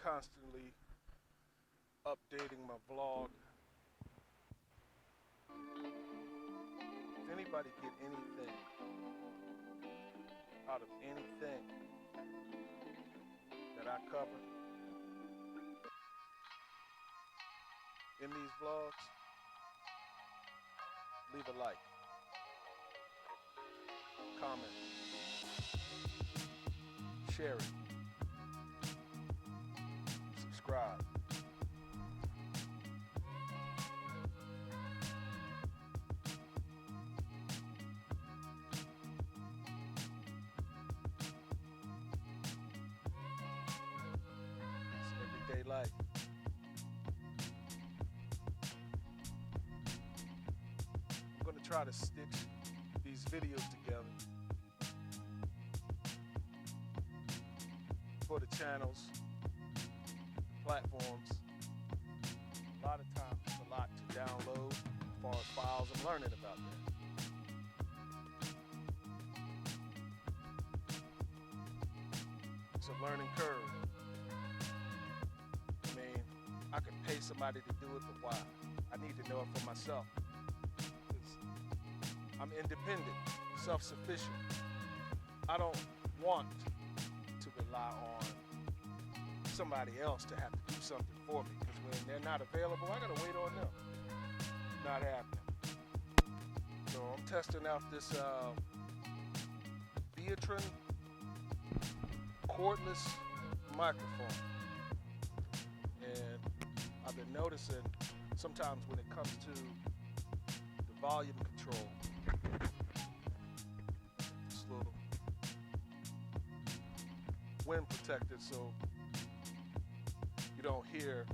constantly updating my vlog. If anybody get anything out of anything that I cover in these vlogs, leave a like, comment, share it, subscribe. It's everyday life. I'm going to try to stitch these videos together for the channels, platforms. A lot of times it's a lot to download as far as files. I'm learning about that. It's a learning curve. I mean, I could pay somebody to do it, but why? I need to know it for myself. 'Cause I'm independent, self-sufficient. I don't want to rely on somebody else to have to do something for me, because when they're not available, I gotta wait on them. Not happening. So I'm testing out this Viatron cordless microphone, and I've been noticing sometimes when it comes to the volume control, this little wind protector, so you don't hear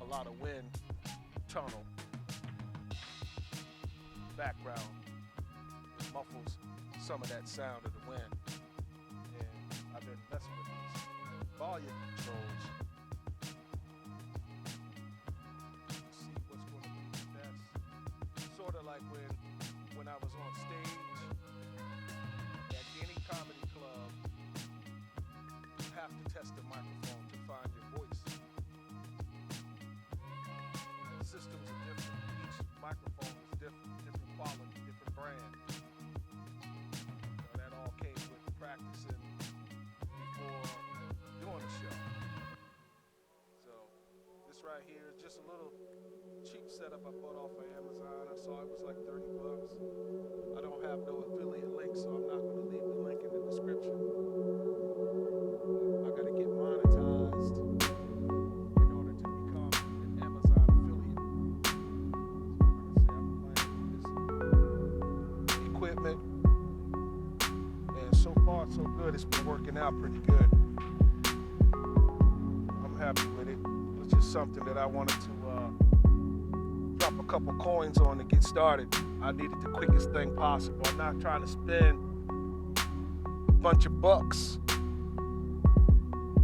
a lot of wind tunnel background. It muffles some of that sound of the wind. And I've been messing with these volume controls. See what's going to be the best. Sort of like when I was on stage at any comedy club, you have to test the microphone to find your voice. Systems are different. Each microphone is different quality, different brand. So that all came with practicing before doing the show. So this right here is just a little cheap setup I bought off of Amazon. I saw it was like $30. I don't have no affiliate link, so I'm not going to leave the link in the description. I got to get monetized in order to become an Amazon affiliate. So like I say, I'm playing with this equipment, and so far so good. It's been working out pretty good. I'm happy with it. It's just something that I wanted to drop a couple coins on to get started. I needed the quickest thing possible. I'm not trying to spend a bunch of bucks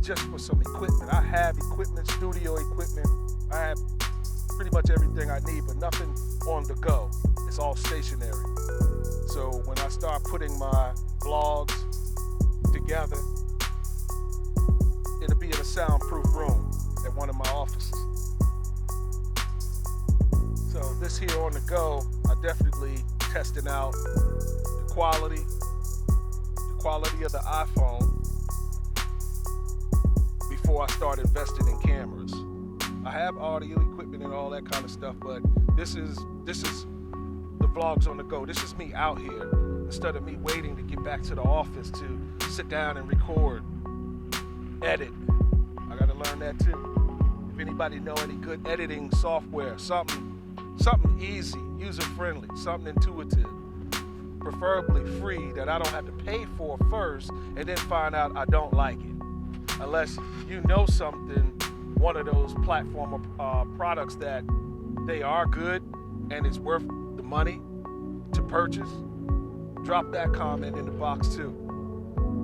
just for some equipment. I have equipment, studio equipment. I have pretty much everything I need, but nothing on the go. It's all stationary. So when I start putting my vlogs together, it'll be in a soundproof room at one of my offices. So this here on the go, I definitely testing out the quality of the iPhone before I start investing in cameras. I have audio equipment and all that kind of stuff, but this is the vlogs on the go. This is me out here instead of me waiting to get back to the office to sit down and record, edit. I gotta learn that too. If anybody know any good editing software, something easy, user-friendly, something intuitive, preferably free, that I don't have to pay for first and then find out I don't like it. Unless you know something, one of those platform products that they are good and it's worth the money to purchase, drop that comment in the box too.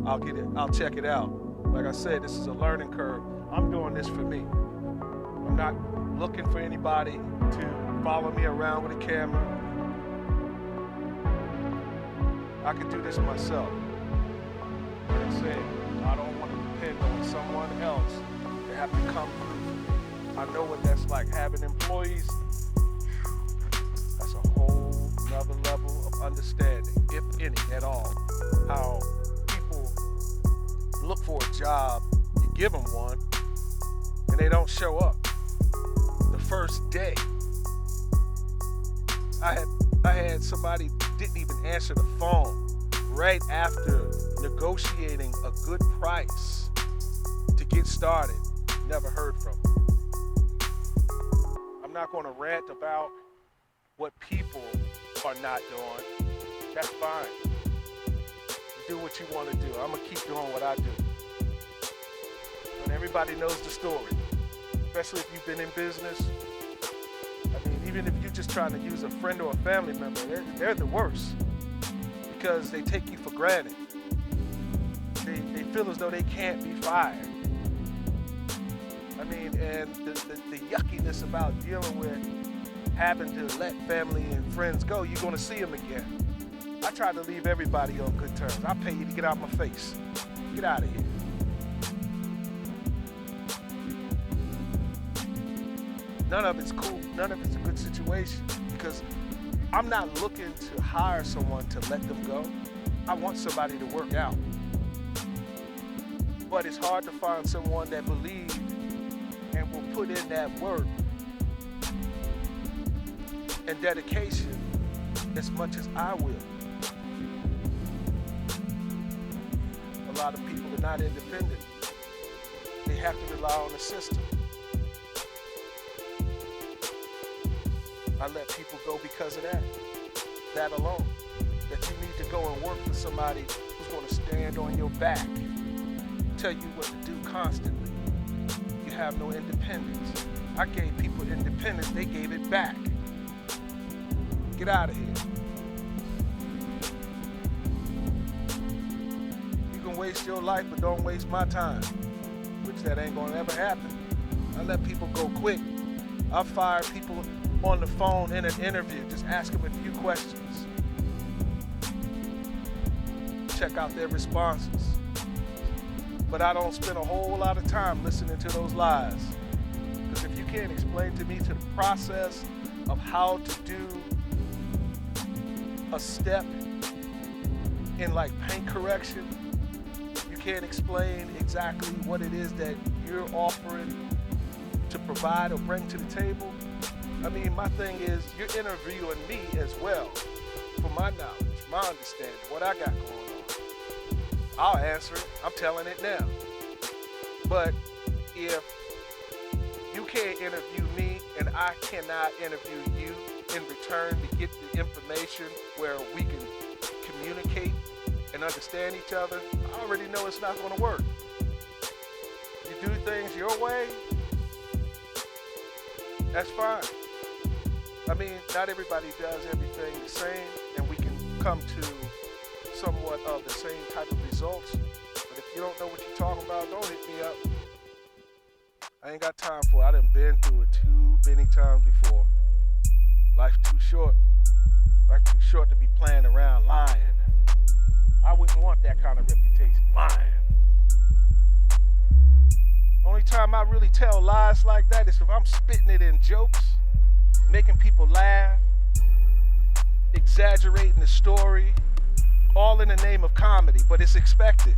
I'll get it. I'll check it out. Like I said, this is a learning curve. I'm doing this for me. I'm not looking for anybody to follow me around with a camera. I can do this myself. Like I said, I don't want to depend on someone else to have to come through. I know what that's like. Having employees, that's a whole nother level of understanding, if any at all, how people look for a job, you give them one, and they don't show up the first day. I had somebody didn't even answer the phone right after negotiating a good price to get started. Never heard from them. I'm not going to rant about what people are not doing. That's fine. You do what you want to do. I'm going to keep doing what I do. But everybody knows the story, especially if you've been in business. I mean, even if you're just trying to use a friend or a family member, they're the worst because they take you for granted. They feel as though they can't be fired. I mean, and the yuckiness about dealing with having to let family and friends go, you're going to see them again. I try to leave everybody on good terms. I'll pay you to get out my face. Get out of here. None of it's cool. None of it's a good situation because I'm not looking to hire someone to let them go. I want somebody to work out. But it's hard to find someone that believes and will put in that work and dedication as much as I will. A lot of people are not independent. They have to rely on the system. I let people go because of that. That alone. That you need to go and work for somebody who's going to stand on your back, tell you what to do constantly. You have no independence. I gave people independence, they gave it back. Get out of here. You can waste your life, but don't waste my time, which that ain't gonna ever happen. I let people go quick. I fire people on the phone in an interview, just ask them a few questions. Check out their responses. But I don't spend a whole lot of time listening to those lies. Because if you can't explain to me the process of how to do a step in like paint correction, you can't explain exactly what it is that you're offering to provide or bring to the table. I mean, my thing is, you're interviewing me as well for my knowledge, my understanding, what I got going on. I'll answer it. I'm telling it now. But if you can't interview me and I cannot interview you in return to get the information where we can communicate and understand each other, I already know it's not going to work. You do things your way, that's fine. I mean, not everybody does everything the same, and we can come to somewhat of the same type of results. But if you don't know what you're talking about, don't hit me up. I ain't got time for it. I done been through it too many times before. Life too short. Life too short to be playing around lying. I wouldn't want that kind of reputation. Lying. Only time I really tell lies like that is if I'm spitting it in jokes, making people laugh, exaggerating the story, all in the name of comedy, but it's expected.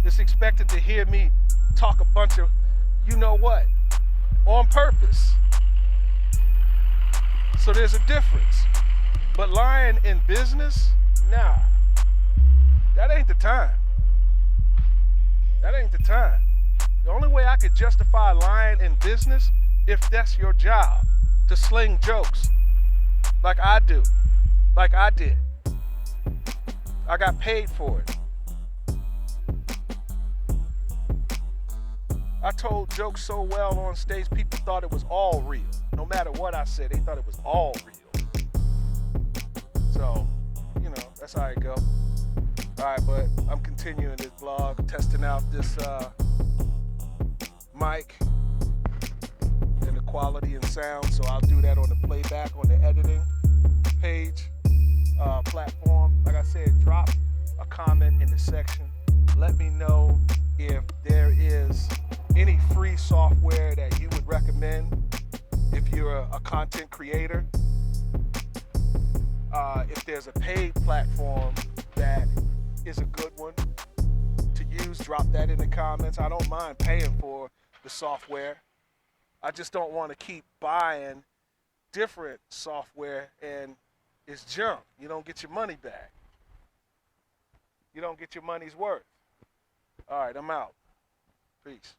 It's expected to hear me talk a bunch of, you know what, on purpose. So there's a difference. But lying in business, nah, that ain't the time. That ain't the time. The only way I could justify lying in business if that's your job. To sling jokes like I do, like I did. I got paid for it. I told jokes so well on stage, people thought it was all real. No matter what I said, they thought it was all real. So, you know, that's how it go. All right, but I'm continuing this vlog, testing out this mic. Quality and sound, so I'll do that on the playback on the editing page platform. Like I said, drop a comment in the section. Let me know if there is any free any software that you would recommend if you're a content creator. If there's a paid platform that is a good one to use, drop that in the comments. I don't mind paying for the software. I just don't want to keep buying different software and it's junk. You don't get your money back. You don't get your money's worth. All right, I'm out. Peace.